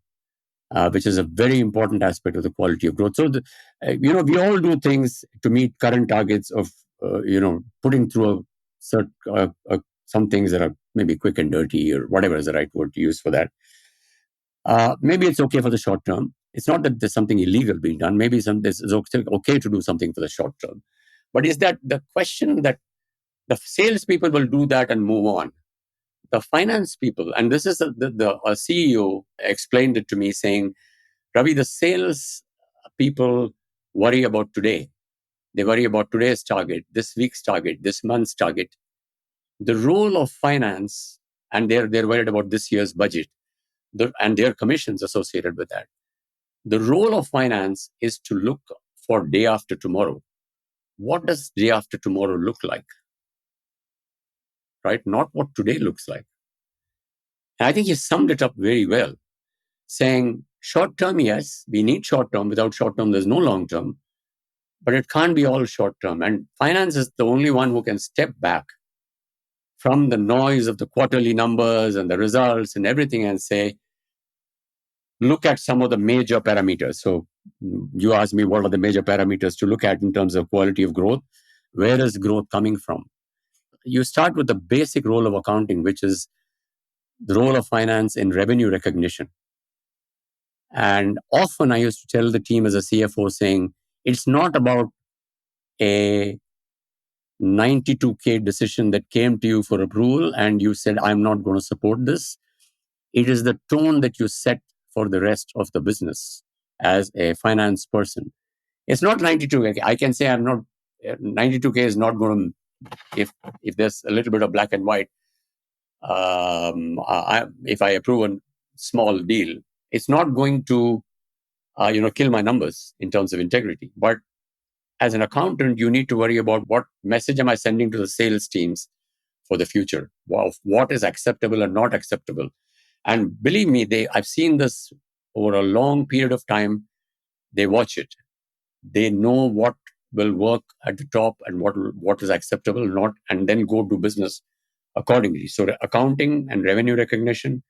which is a very important aspect of the quality of growth. So, we all do things to meet current targets of, putting through some things that are maybe quick and dirty, or whatever is the right word to use for that. Maybe it's okay for the short term. It's not that there's something illegal being done. Maybe it's okay to do something for the short term. But is that the question that the salespeople will do that and move on? The finance people, and this is the CEO explained it to me saying, Ravi, the sales people worry about today. They worry about today's target, this week's target, this month's target. The role of finance, and they're worried about this year's budget and their commissions associated with that. The role of finance is to look for day after tomorrow. What does day after tomorrow look like? Right? Not what today looks like. And I think he summed it up very well, saying short term, yes, we need short term. Without short term, there's no long term. But it can't be all short term. And finance is the only one who can step back from the noise of the quarterly numbers and the results and everything and say, look at some of the major parameters. So you asked me what are the major parameters to look at in terms of quality of growth. Where is growth coming from? You start with the basic role of accounting, which is the role of finance in revenue recognition. And often I used to tell the team as a CFO saying, it's not about a 92K decision that came to you for approval and you said, I'm not going to support this. It is the tone that you set for the rest of the business as a finance person. It's not 92K. I can say 92K is not going to, if there's a little bit of black and white, if I approve a small deal, it's not going to, kill my numbers in terms of integrity. But as an accountant, you need to worry about what message am I sending to the sales teams for the future? What is acceptable and not acceptable? And believe me, I've seen this over a long period of time. They watch it. They know what will work at the top and what is acceptable, not, and then go do business accordingly. So accounting and revenue recognition.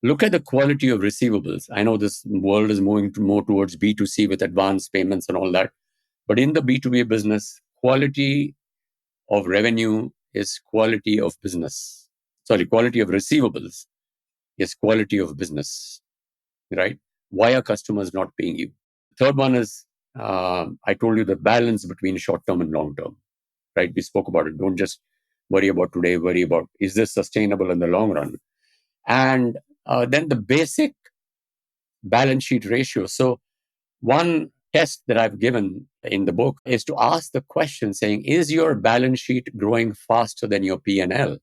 Look at the quality of receivables. I know this world is moving more towards B2C with advanced payments and all that. But in the B2B business, quality of revenue is quality of business. Quality of receivables is quality of business, right? Why are customers not paying you? Third one is, I told you the balance between short term and long term, right? We spoke about it. Don't just worry about today, worry about, is this sustainable in the long run? And then the basic balance sheet ratio. So one test that I've given in the book is to ask the question saying, is your balance sheet growing faster than your P&L?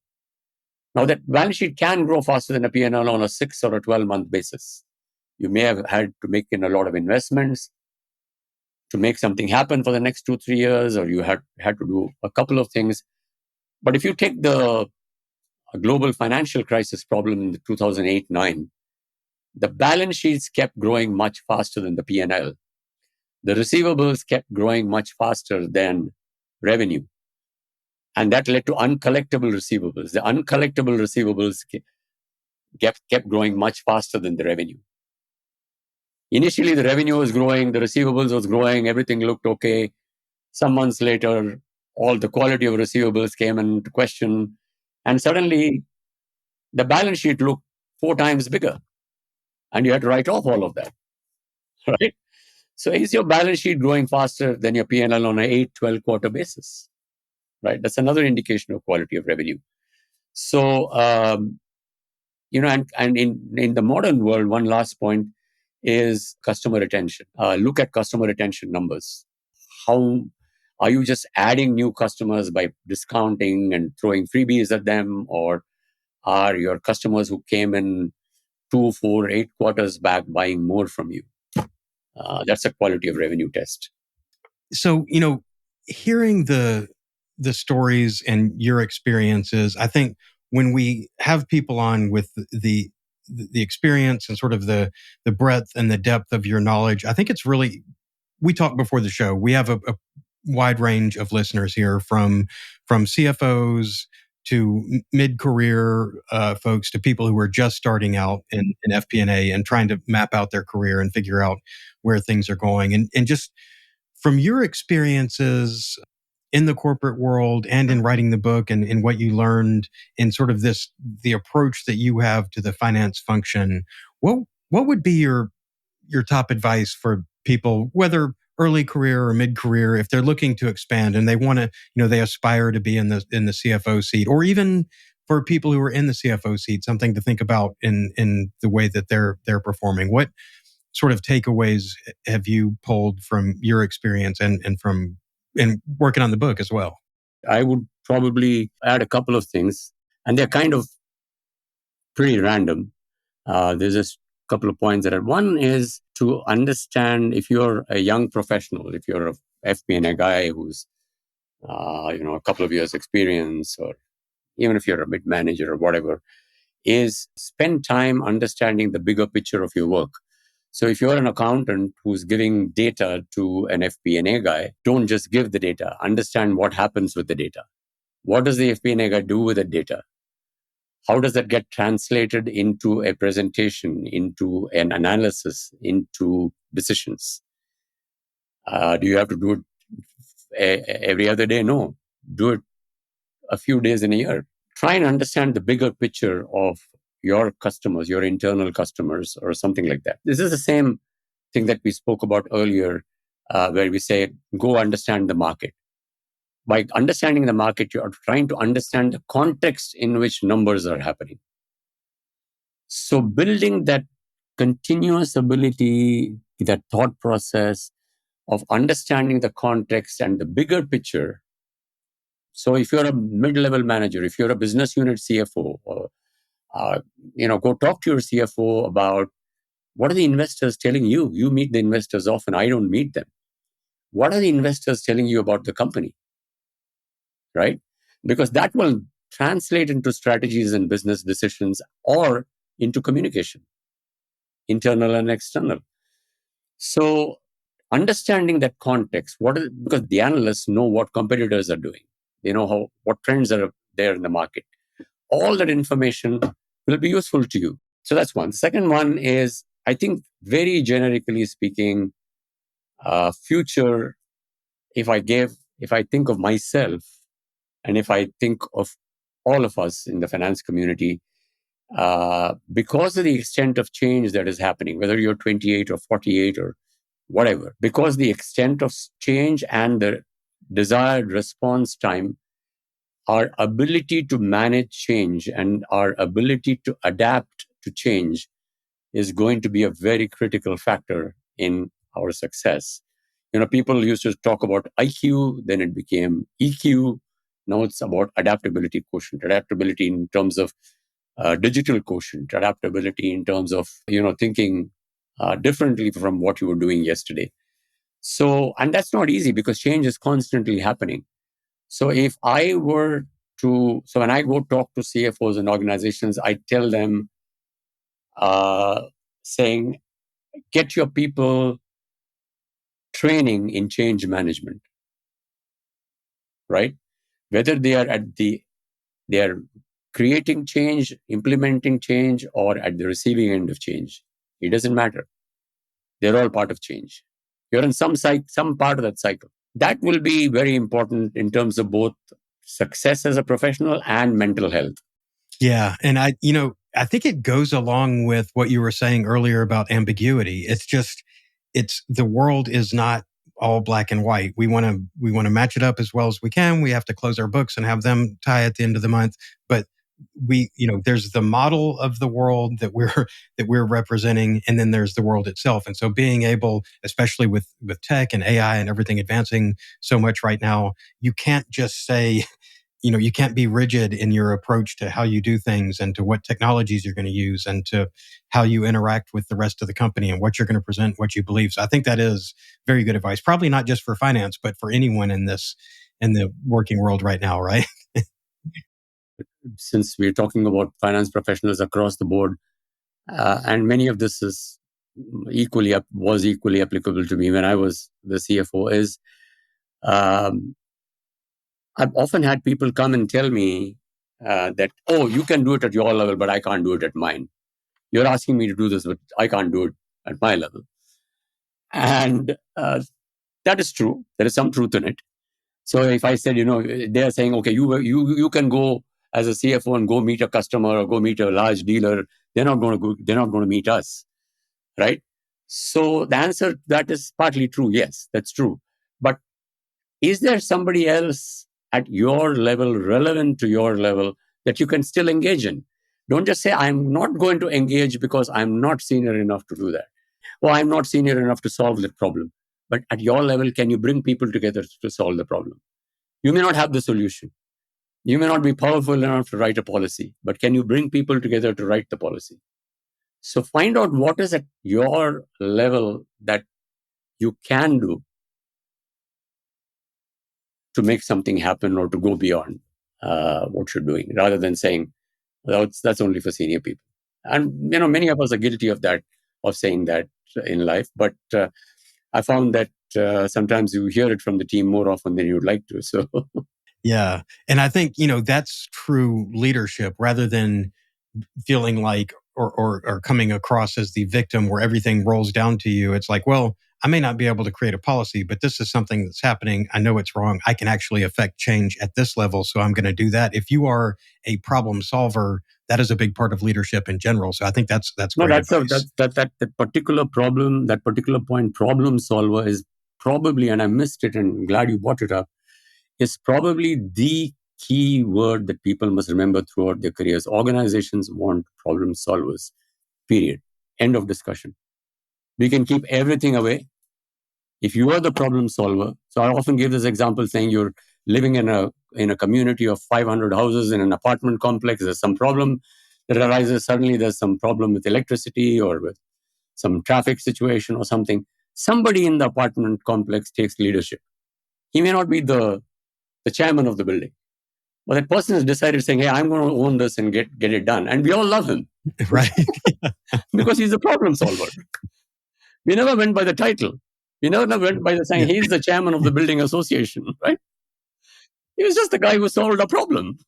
Now that balance sheet can grow faster than a P&L on a 6 or a 12-month basis. You may have had to make in a lot of investments to make something happen for the next 2-3 years, or you had to do a couple of things. But if you take the global financial crisis problem in the 2008-9, the balance sheets kept growing much faster than the P&L. The receivables kept growing much faster than revenue. And that led to uncollectible receivables. The uncollectible receivables kept growing much faster than the revenue. Initially, the revenue was growing, the receivables was growing, everything looked okay. Some months later, all the quality of receivables came into question. And suddenly, the balance sheet looked 4 times bigger. And you had to write off all of that. Right? So is your balance sheet growing faster than your P&L on an 8-12 quarter basis? Right? That's another indication of quality of revenue. So, and in the modern world, one last point is customer retention. Look at customer retention numbers. How are you just adding new customers by discounting and throwing freebies at them? Or are your customers who came in 2, 4, 8 quarters back buying more from you? That's a quality of revenue test. So, hearing the stories and your experiences, I think when we have people on with the experience and sort of the breadth and the depth of your knowledge, I think it's really, we talked before the show, we have a wide range of listeners here from CFOs to mid-career folks to people who are just starting out in FP&A and trying to map out their career and figure out where things are going. And just from your experiences in the corporate world and in writing the book and what you learned in sort of the approach that you have to the finance function, what would be your your top advice for people, whether early career or mid-career, if they're looking to expand and they want to, they aspire to be in the CFO seat, or even for people who are in the CFO seat, something to think about in the way that they're performing. What sort of takeaways have you pulled from your experience and from working on the book as well? I would probably add a couple of things, and they're kind of pretty random. There's just a couple of points that one is to understand if you're a young professional, if you're a FP&A guy who's a couple of years experience, or even if you're a mid manager or whatever, is spend time understanding the bigger picture of your work. So if you're an accountant who's giving data to an FP&A guy, don't just give the data. Understand what happens with the data. What does the FP&A guy do with the data? How does that get translated into a presentation, into an analysis, into decisions? Do you have to do it every other day? No. Do it a few days in a year. Try and understand the bigger picture of your customers, your internal customers, or something like that. This is the same thing that we spoke about earlier, where we say, go understand the market. By understanding the market, you are trying to understand the context in which numbers are happening. So building that continuous ability, that thought process of understanding the context and the bigger picture. So if you're a mid-level manager, if you're a business unit CFO, or go talk to your CFO about what are the investors telling you. You meet the investors often. I don't meet them. What are the investors telling you about the company? Right? Because that will translate into strategies and business decisions, or into communication, internal and external. So understanding that context, because the analysts know what competitors are doing. They know what trends are there in the market. All that information will be useful to you. So that's one. Second one is, I think, very generically speaking, future, if I think of myself, and if I think of all of us in the finance community, because of the extent of change that is happening, whether you're 28 or 48 or whatever, because the extent of change and the desired response time, our ability to manage change and our ability to adapt to change is going to be a very critical factor in our success. People used to talk about IQ, then it became EQ. Now it's about adaptability quotient, adaptability in terms of digital quotient, adaptability in terms of, thinking differently from what you were doing yesterday. So, and that's not easy because change is constantly happening. So when I go talk to CFOs and organizations, I tell them, saying, get your people training in change management, right? Whether they are creating change, implementing change, or at the receiving end of change, it doesn't matter. They're all part of change. You're in some part of that cycle. That will be very important in terms of both success as a professional and mental health. Yeah. And I think it goes along with what you were saying earlier about ambiguity. It's the world is not all black and white. We want to match it up as well as we can. We have to close our books and have them tie at the end of the month. But there's the model of the world that we're representing, and then there's the world itself. And so being able, especially with tech and AI and everything advancing so much right now, you can't just say, you can't be rigid in your approach to how you do things and to what technologies you're going to use and to how you interact with the rest of the company and what you're going to present, what you believe. So I think that is very good advice, probably not just for finance, but for anyone in the working world right now, right? Since we're talking about finance professionals across the board, and many of this was equally applicable to me when I was the CFO, is I've often had people come and tell me that, oh, you can do it at your level, but I can't do it at mine. You're asking me to do this, but I can't do it at my level. And that is true. There is some truth in it. So if I said, they're saying, okay, you can go as a CFO and go meet a customer or go meet a large dealer, they're not going to meet us, right? So the answer to that is partly true. Yes, that's true. But is there somebody else at your level, relevant to your level, that you can still engage in? Don't just say, I'm not going to engage because I'm not senior enough to do that. Or I'm not senior enough to solve that problem. But at your level, can you bring people together to solve the problem? You may not have the solution. You may not be powerful enough to write a policy, but can you bring people together to write the policy? So find out what is at your level that you can do to make something happen or to go beyond what you're doing, rather than saying, well, that's only for senior people. And many of us are guilty of that, of saying that in life. But I found that sometimes you hear it from the team more often than you'd like to. So Yeah. And I think, that's true leadership rather than feeling like or coming across as the victim where everything rolls down to you. It's like, well, I may not be able to create a policy, but this is something that's happening. I know it's wrong. I can actually affect change at this level. So I'm going to do that. If you are a problem solver, that is a big part of leadership in general. So I think that's no, great that's advice. that particular problem, that particular point, problem solver is probably, and I missed it and I'm glad you brought it up, is probably the key word that people must remember throughout their careers. Organizations want problem solvers, period. End of discussion. We can keep everything away. If you are the problem solver, so I often give this example saying you're living in a community of 500 houses in an apartment complex. There's some problem that arises. Suddenly there's some problem with electricity or with some traffic situation or something. Somebody in the apartment complex takes leadership. He may not be the chairman of the building, but that person has decided saying, hey, I'm going to own this and get it done. And we all love him. Right. Because he's a problem solver. We never went by the title. We never went by the saying, he's the chairman of the building association, right? He was just the guy who solved a problem.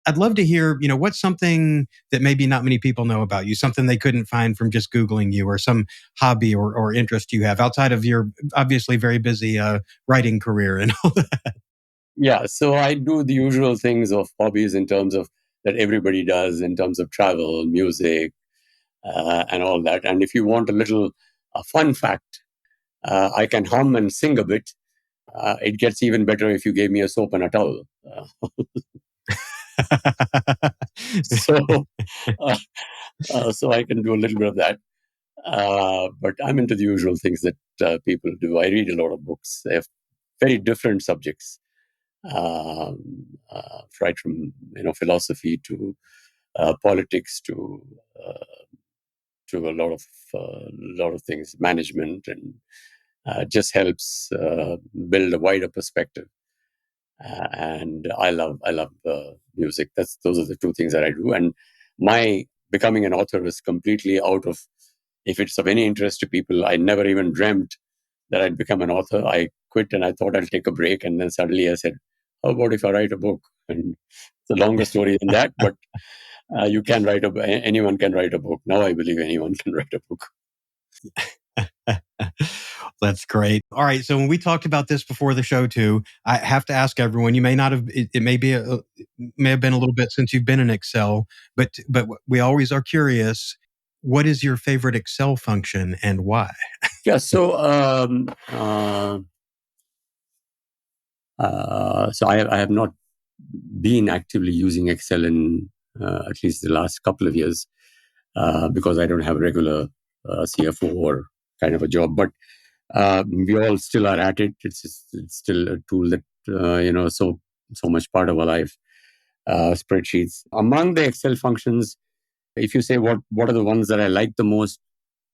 I'd love to hear, what's something that maybe not many people know about you, something they couldn't find from just Googling you, or some hobby or interest you have outside of your obviously very busy writing career and all that. Yeah, so I do the usual things of hobbies in terms of that everybody does in terms of travel, music, and all that. And if you want a little fun fact, I can hum and sing a bit. It gets even better if you gave me a soap and a towel. So, so I can do a little bit of that. But I'm into the usual things that people do. I read a lot of books. They have very different subjects, right from philosophy to politics to a lot of things, management, and just helps build a wider perspective. And I love music. Those are the two things that I do. And my becoming an author is completely out of. If it's of any interest to people, I never even dreamt that I'd become an author. I quit and I thought I'll take a break, and then suddenly I said, "How about if I write a book?" And it's a longer story than that, but you can write anyone can write a book. Now I believe anyone can write a book. That's great. All right. So when we talked about this before the show too, I have to ask everyone, you may not have, it may be, it may have been a little bit since you've been in Excel, but we always are curious. What is your favorite Excel function and why? Yeah. So, so I have not been actively using Excel in at least the last couple of years because I don't have a regular CFO or kind of a job. But we all still are at it. It's still a tool that so much part of our life. Spreadsheets. Among the Excel functions, if you say what are the ones that I like the most,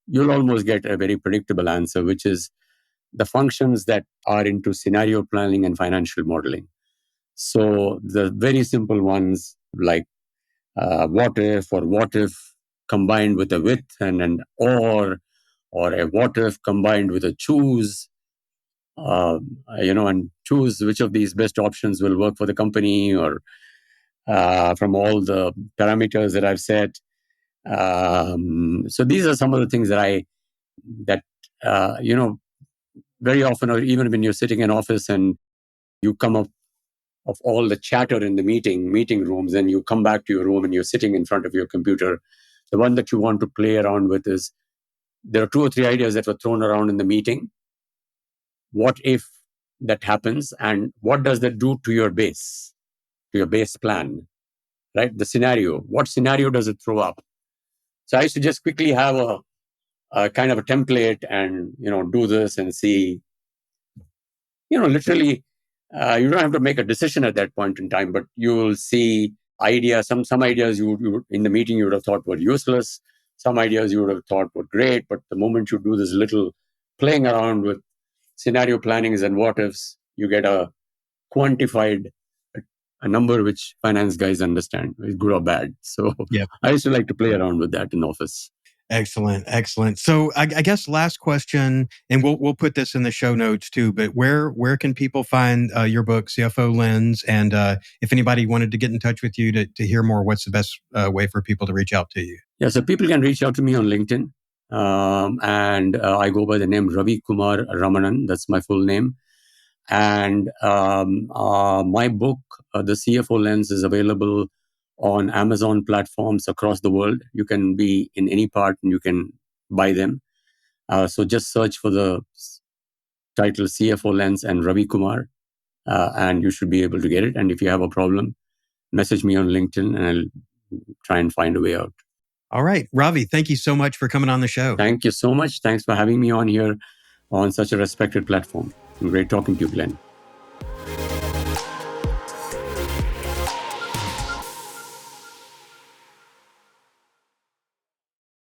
you'll almost get a very predictable answer, which is the functions that are into scenario planning and financial modeling. So the very simple ones like what if combined with a with and an or a what if combined with a choose, and choose which of these best options will work for the company, or from all the parameters that I've set. So these are some of the things that very often, or even when you're sitting in office and you come up of all the chatter in the meeting rooms, and you come back to your room and you're sitting in front of your computer. The one that you want to play around with is, there are 2 or 3 ideas that were thrown around in the meeting. What if that happens, and what does that do to your base plan, right? The scenario. What scenario does it throw up? So I used to just quickly have a kind of a template and, do this and see, literally, you don't have to make a decision at that point in time, but you will see ideas. Some ideas you in the meeting you would have thought were useless. Some ideas you would have thought were great, but the moment you do this little playing around with scenario plannings and what ifs, you get a quantified a number which finance guys understand, is good or bad. So Yep. I used to like to play around with that in office. Excellent. So I guess last question, and we'll put this in the show notes too. But where can people find your book, CFO Lens? And if anybody wanted to get in touch with you to hear more, what's the best way for people to reach out to you? Yeah, so people can reach out to me on LinkedIn, and I go by the name Ravikumar Ramanan. That's my full name. And my book, The CFO Lens, is available on Amazon platforms across the world. You can be in any part and you can buy them. So just search for the title CFO Lens and Ravikumar, and you should be able to get it. And if you have a problem, message me on LinkedIn and I'll try and find a way out. All right. Ravi, thank you so much for coming on the show. Thank you so much. Thanks for having me on here on such a respected platform. Great talking to you, Glenn.